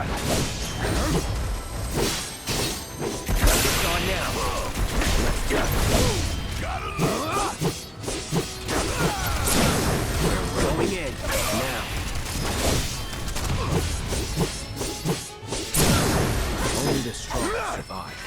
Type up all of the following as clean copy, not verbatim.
It's on now. Going in now. Only the strong survive.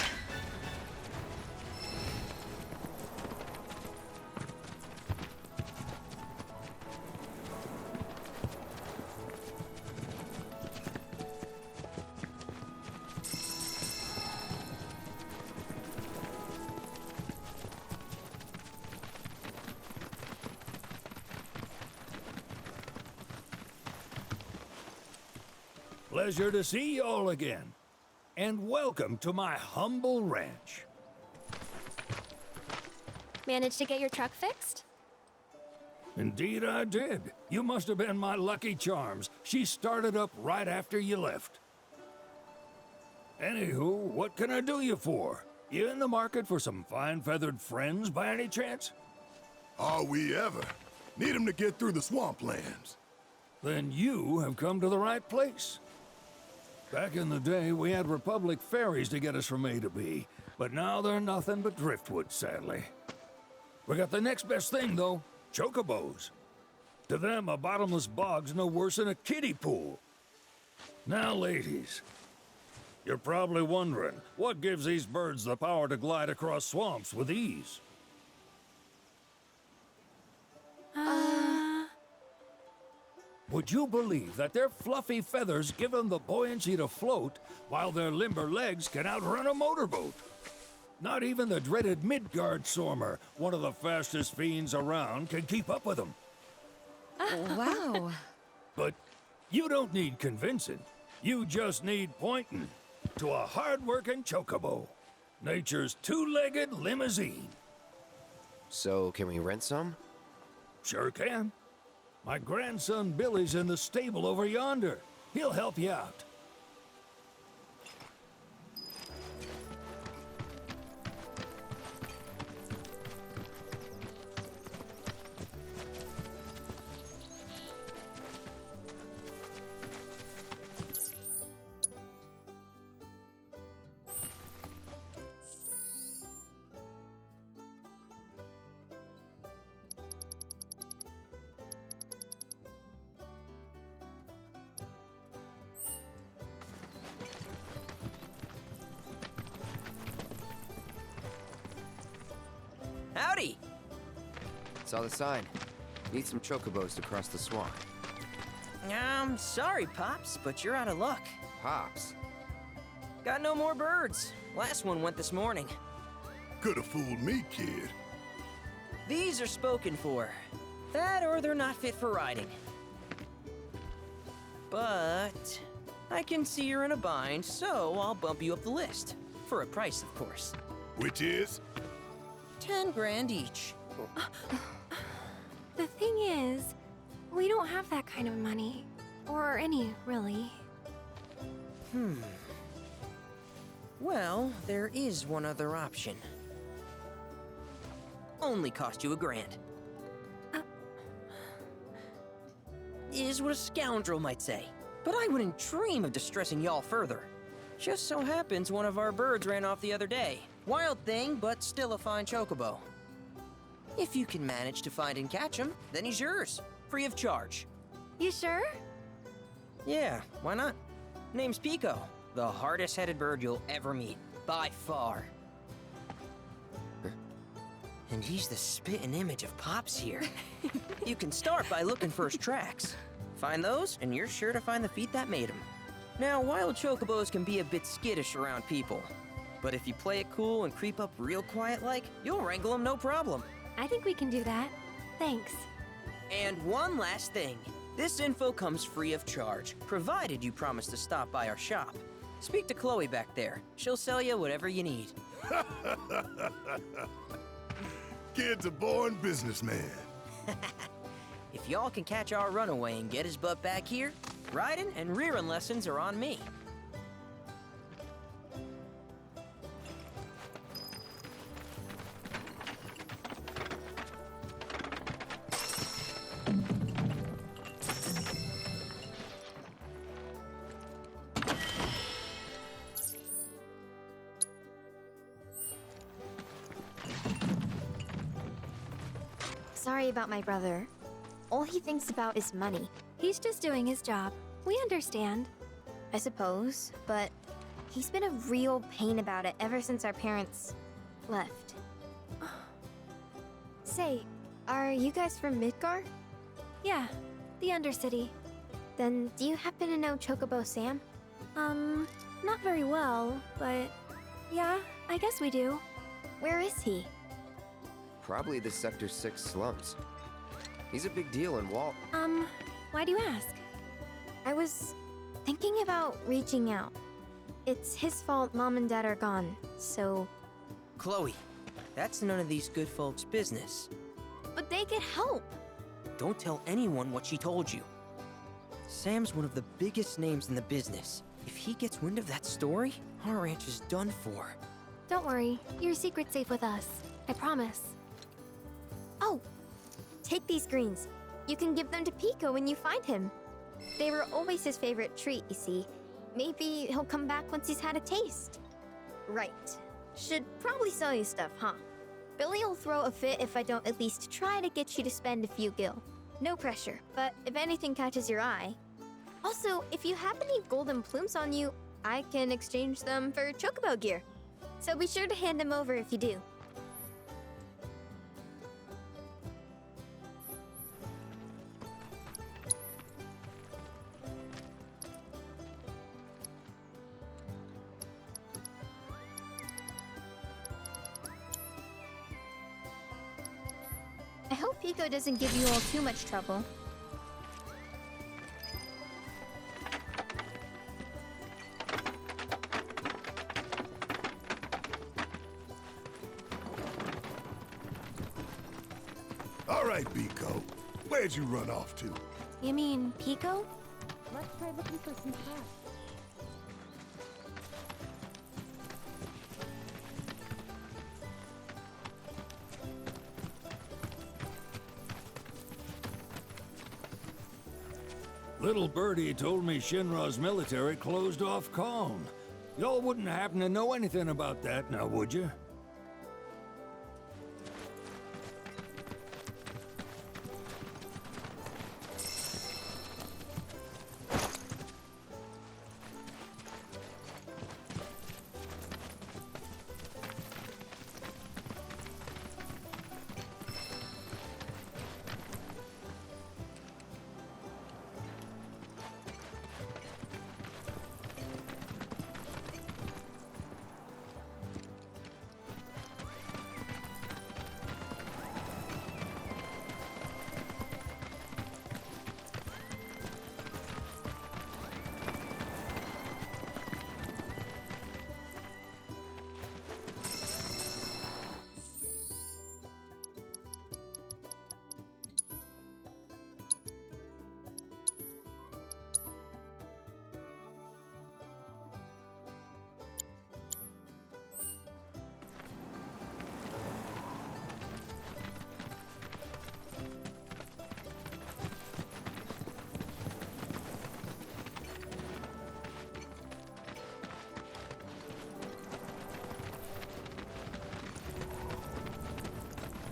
Pleasure to see y'all again. And welcome to my humble ranch. Managed to get your truck fixed? Indeed I did. You must have been my lucky charms. She started up right after you left. Anywho, what can I do you for? You in the market for some fine-feathered friends by any chance? Are we ever? Need 'em to get through the swamplands. Then you have come to the right place. Back in the day, we had Republic ferries to get us from A to B, but now they're nothing but driftwood, sadly. We got the next best thing, though, chocobos. To them, a bottomless bog's no worse than a kiddie pool. Now, ladies, you're probably wondering, what gives these birds the power to glide across swamps with ease? Would you believe that their fluffy feathers give them the buoyancy to float, while their limber legs can outrun a motorboat? Not even the dreaded Midgard Sormer, one of the fastest fiends around, can keep up with them. Wow. But you don't need convincing. You just need pointing to a hard-working chocobo. Nature's two-legged limousine. So, can we rent some? Sure can. My grandson Billy's in the stable over yonder. He'll help you out. Howdy! Saw the sign. Need some chocobos to cross the swamp. Sorry, Pops, but you're out of luck. Pops. Got no more birds. Last one went this morning. Could've fooled me, kid. These are spoken for. That or they're not fit for riding. But I can see you're in a bind, so I'll bump you up the list. For a price, of course. Which is? 10 grand each. The thing is, we don't have that kind of money. Or any, really. Well, there is one other option. Only cost you $1 grand. Is what a scoundrel might say. But I wouldn't dream of distressing y'all further. Just so happens one of our birds ran off the other day. Wild thing, but still a fine chocobo. If you can manage to find and catch him, then he's yours. Free of charge. You sure? Yeah, why not? Name's Pico. The hardest-headed bird you'll ever meet. By far. And he's the spitting image of Pops here. You can start by looking for his tracks. Find those, and you're sure to find the feet that made him. Now, wild chocobos can be a bit skittish around people. But if you play it cool and creep up real quiet-like, you'll wrangle them no problem. I think we can do that. Thanks. And one last thing. This info comes free of charge, provided you promise to stop by our shop. Speak to Chloe back there. She'll sell you whatever you need. Kid's a born businessman. If y'all can catch our runaway and get his butt back here, riding and rearing lessons are on me. sorry about my brother. All he thinks about is money, He's just doing his job. We understand. I suppose, but he's been a real pain about it ever since our parents left. Say, are you guys from Midgar? Yeah, the Undercity. Then do you happen to know Chocobo Sam? Not very well, but yeah, I guess we do. Where is he? Probably the Sector 6 slums. He's a big deal in Walt. Why do you ask? I was thinking about reaching out. It's his fault Mom and Dad are gone, so... Chloe, that's none of these good folks' business. But they could help! Don't tell anyone what she told you. Sam's one of the biggest names in the business. If he gets wind of that story, our ranch is done for. Don't worry, your secret's safe with us. I promise. Oh! Take these greens. You can give them to Pico when you find him. They were always his favorite treat, you see. Maybe he'll come back once he's had a taste. Right. Should probably sell you stuff, huh? Billy'll throw a fit if I don't at least try to get you to spend a few gil. No pressure, but if anything catches your eye... Also, if you have any golden plumes on you, I can exchange them for chocobo gear. So be sure to hand them over if you do. I hope Pico doesn't give you all too much trouble. All right, Pico. Where'd you run off to? You mean Pico? Let's try looking for some traps. Little Birdie told me Shinra's military closed off Calm. Y'all wouldn't happen to know anything about that now, would you?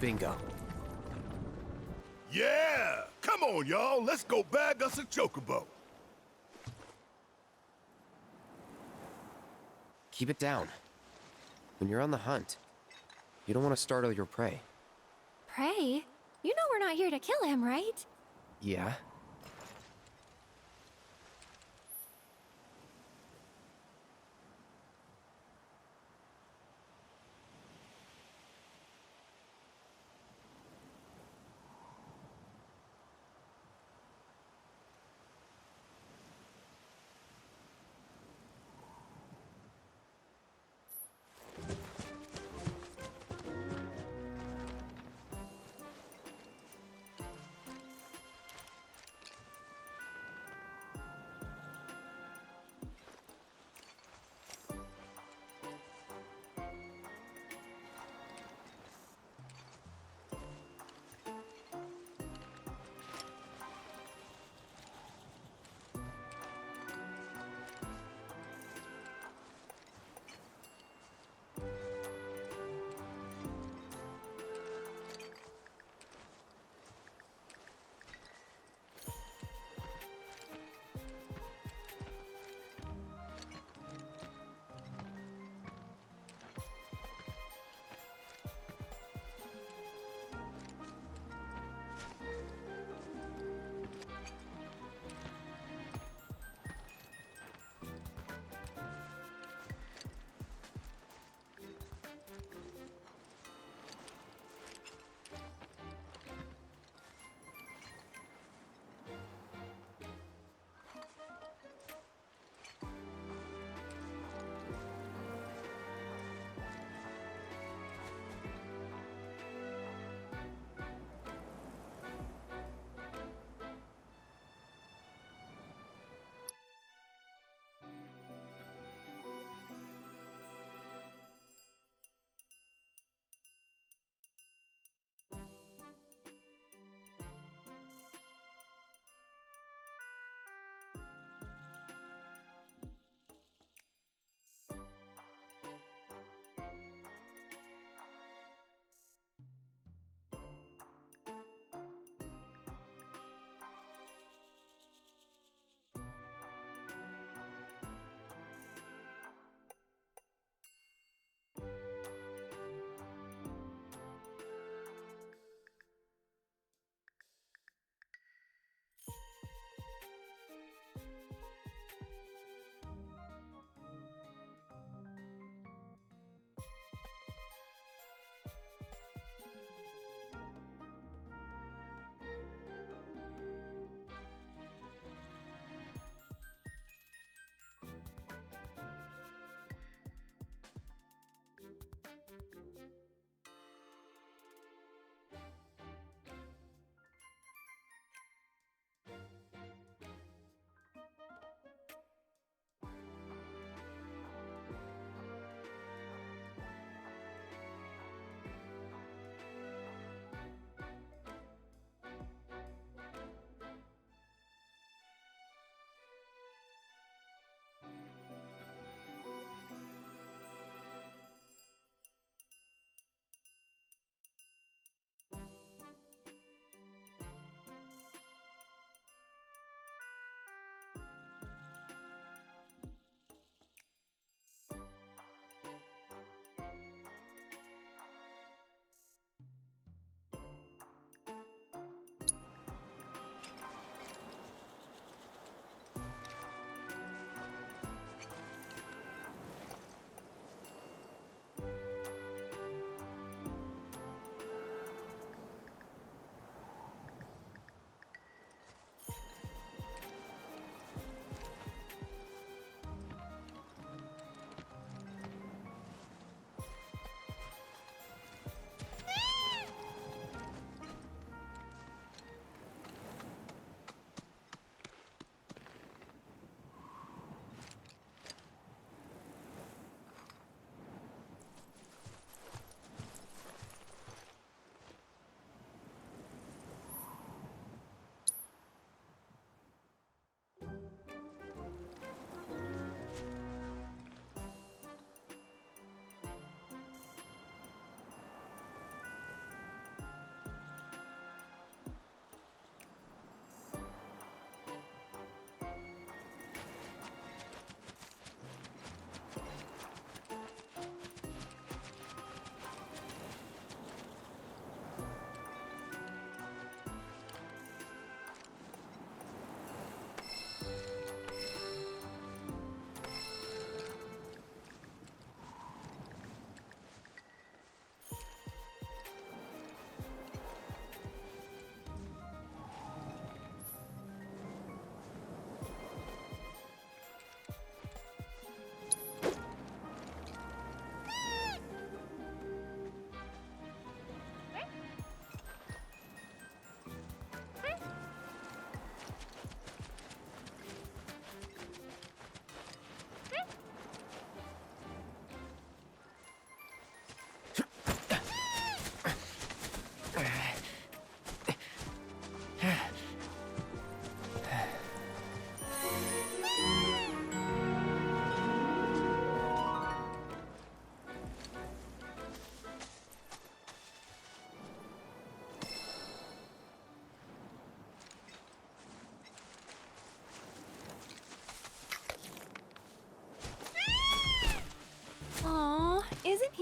Bingo. Yeah! Come on, y'all. Let's go bag us a chocobo. Keep it down. When you're on the hunt, you don't want to startle your prey. Pray? You know we're not here to kill him, right? Yeah?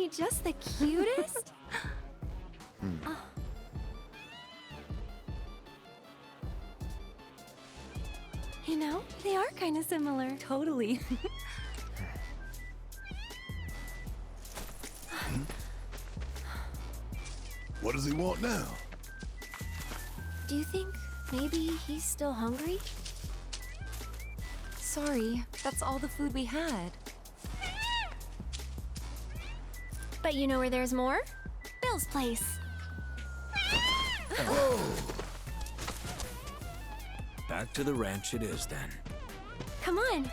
he just the cutest? Oh. You know, they are kind of similar. Totally. What does he want now? Do you think maybe he's still hungry? Sorry, that's all the food we had. But you know where there's more? Bill's place. Back to the ranch it is then. Come on.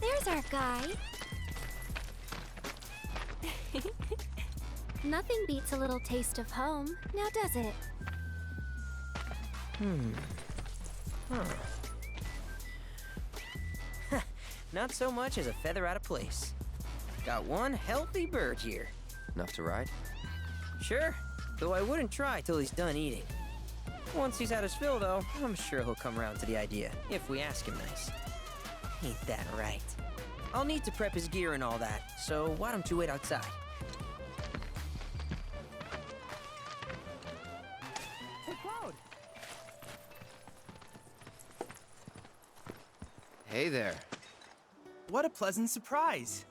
There's our guy. Nothing beats a little taste of home, now does it? Not so much as a feather out of place. Got one healthy bird here. Enough to ride? Sure, though I wouldn't try till he's done eating. Once he's had his fill, though, I'm sure he'll come around to the idea, if we ask him nice. Ain't that right? I'll need to prep his gear and all that, so why don't you wait outside? Hey, Cloud! Hey there. What a pleasant surprise.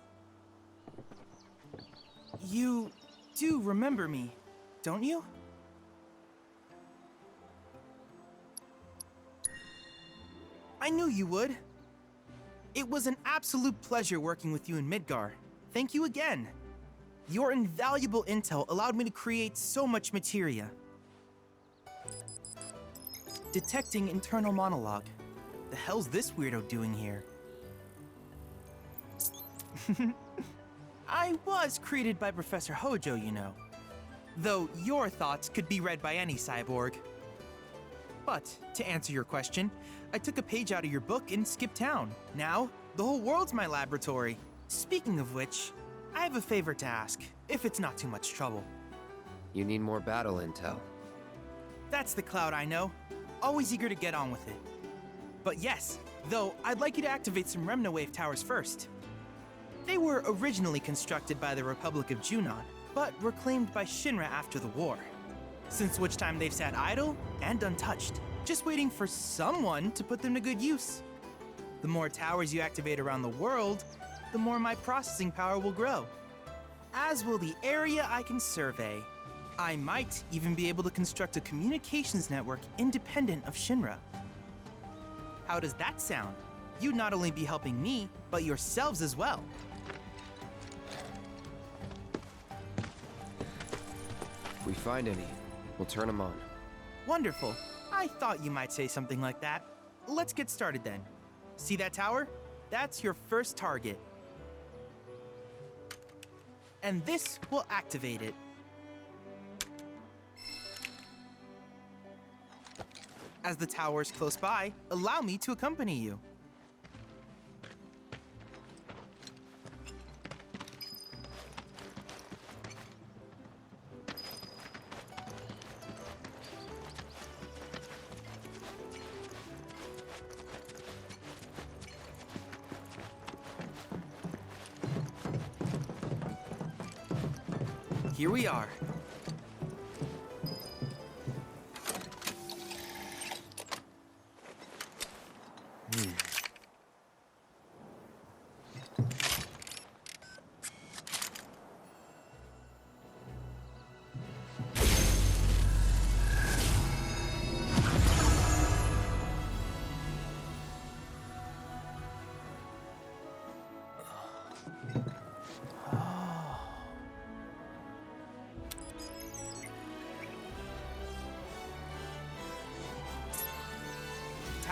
You do remember me, don't you? I knew you would. It was an absolute pleasure working with you in Midgar. Thank you again. Your invaluable intel allowed me to create so much materia. Detecting internal monologue. The hell's this weirdo doing here? I was created by Professor Hojo, you know. Though your thoughts could be read by any cyborg. But, to answer your question, I took a page out of your book and skipped town. Now, the whole world's my laboratory. Speaking of which, I have a favor to ask, if it's not too much trouble. You need more battle intel. That's the Cloud I know. Always eager to get on with it. But yes, though I'd like you to activate some Remnawave towers first. They were originally constructed by the Republic of Junon, but were claimed by Shinra after the war. Since which time they've sat idle and untouched, just waiting for someone to put them to good use. The more towers you activate around the world, the more my processing power will grow. As will the area I can survey. I might even be able to construct a communications network independent of Shinra. How does that sound? You'd not only be helping me, but yourselves as well. If we find any, we'll turn them on. Wonderful. I thought you might say something like that. Let's get started then. See that tower? That's your first target. And this will activate it. As the tower is close by, allow me to accompany you. Here we are.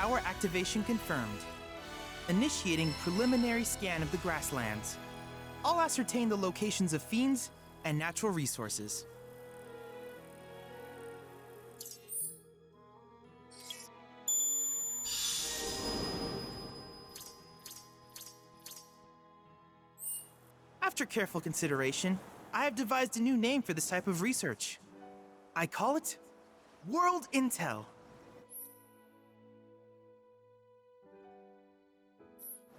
Tower activation confirmed. Initiating preliminary scan of the grasslands. I'll ascertain the locations of fiends and natural resources. After careful consideration, I have devised a new name for this type of research. I call it World Intel.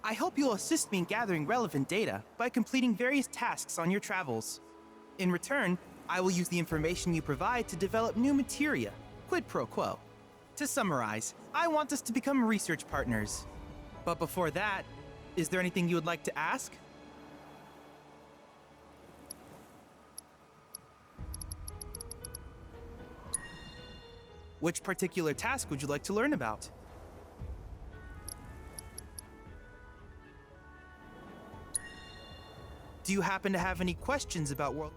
I hope you'll assist me in gathering relevant data by completing various tasks on your travels. In return, I will use the information you provide to develop new materia, quid pro quo. To summarize, I want us to become research partners. But before that, is there anything you would like to ask? Which particular task would you like to learn about? Do you happen to have any questions about World?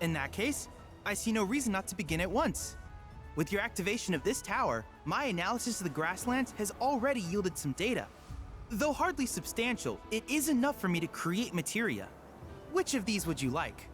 In that case, I see no reason not to begin at once. With your activation of this tower, my analysis of the grasslands has already yielded some data. Though hardly substantial, it is enough for me to create materia. Which of these would you like?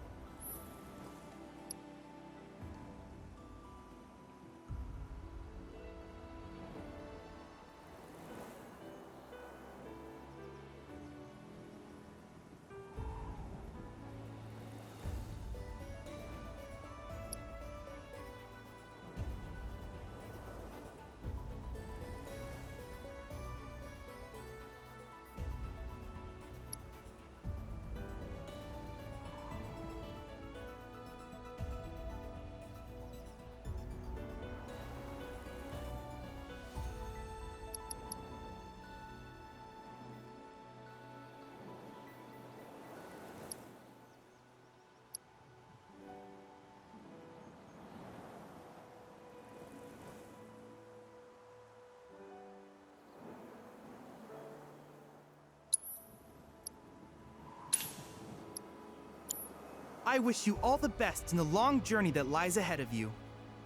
I wish you all the best in the long journey that lies ahead of you.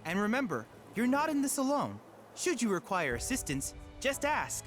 And remember, you're not in this alone. Should you require assistance, just ask.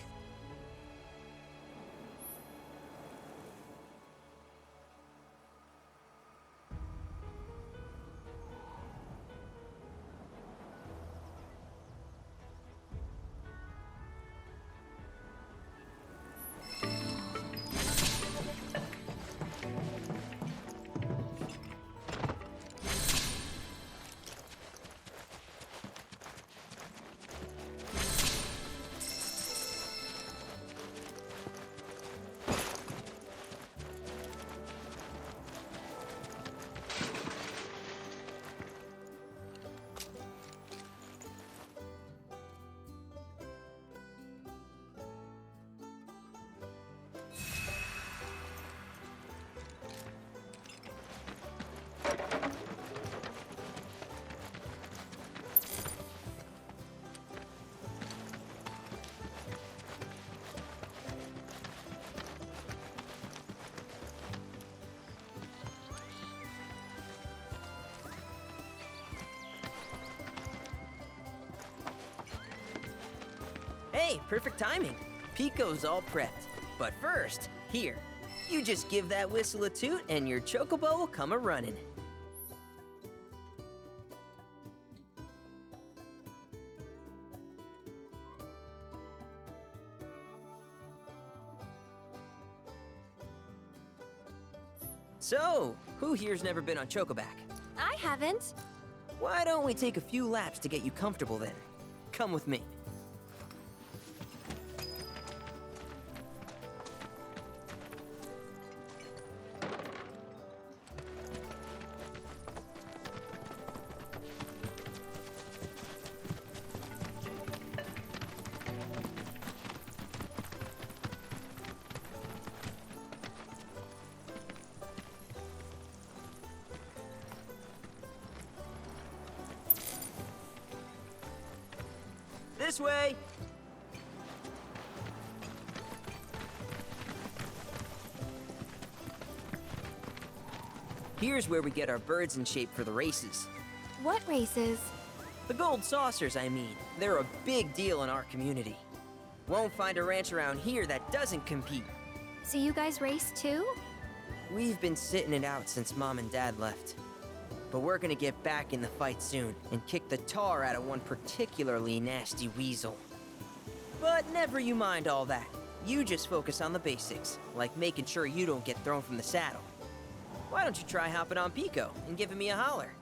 Hey, perfect timing. Pico's all prepped. But first, here, you just give that whistle a toot and your chocobo will come a-running. So, who here's never been on Chocoback? I haven't. Why don't we take a few laps to get you comfortable then? Come with me. This way! Here's where we get our birds in shape for the races. What races? The gold saucers, I mean. They're a big deal in our community. Won't find a ranch around here that doesn't compete. So you guys race too? We've been sitting it out since Mom and Dad left. But we're gonna get back in the fight soon and kick the tar out of one particularly nasty weasel. But never you mind all that. You just focus on the basics, like making sure you don't get thrown from the saddle. Why don't you try hopping on Pico and giving me a holler?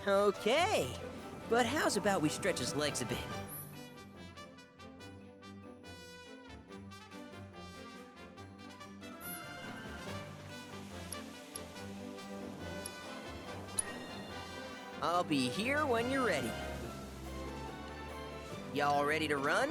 Okay, but how's about we stretch his legs a bit? I'll be here when you're ready. Y'all ready to run?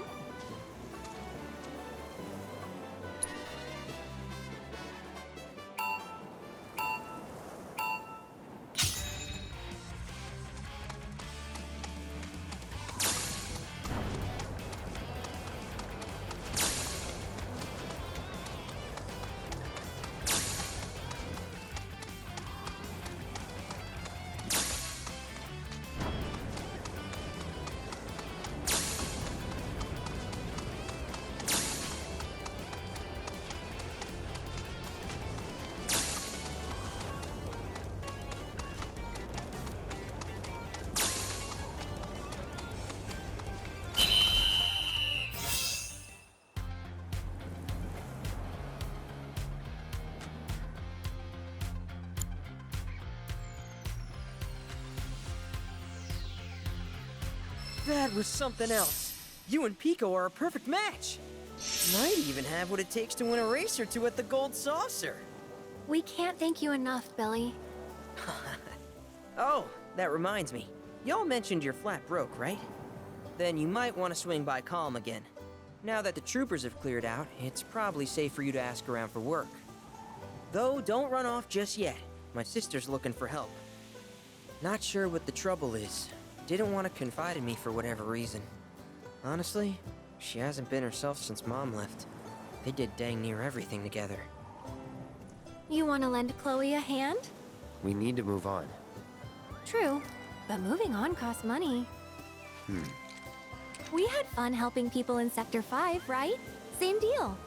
That was something else. You and Pico are a perfect match. Might even have what it takes to win a race or two at the Gold Saucer. We can't thank you enough, Billy. Oh, that reminds me. Y'all mentioned you're flat broke, right? Then you might want to swing by Calm again. Now that the troopers have cleared out, it's probably safe for you to ask around for work. Though, don't run off just yet. My sister's looking for help. Not sure what the trouble is. Didn't want to confide in me for whatever reason. Honestly, she hasn't been herself since Mom left. They did dang near everything together. You want to lend Chloe a hand? We need to move on. True, but moving on costs money. We had fun helping people in Sector 5, right? Same deal.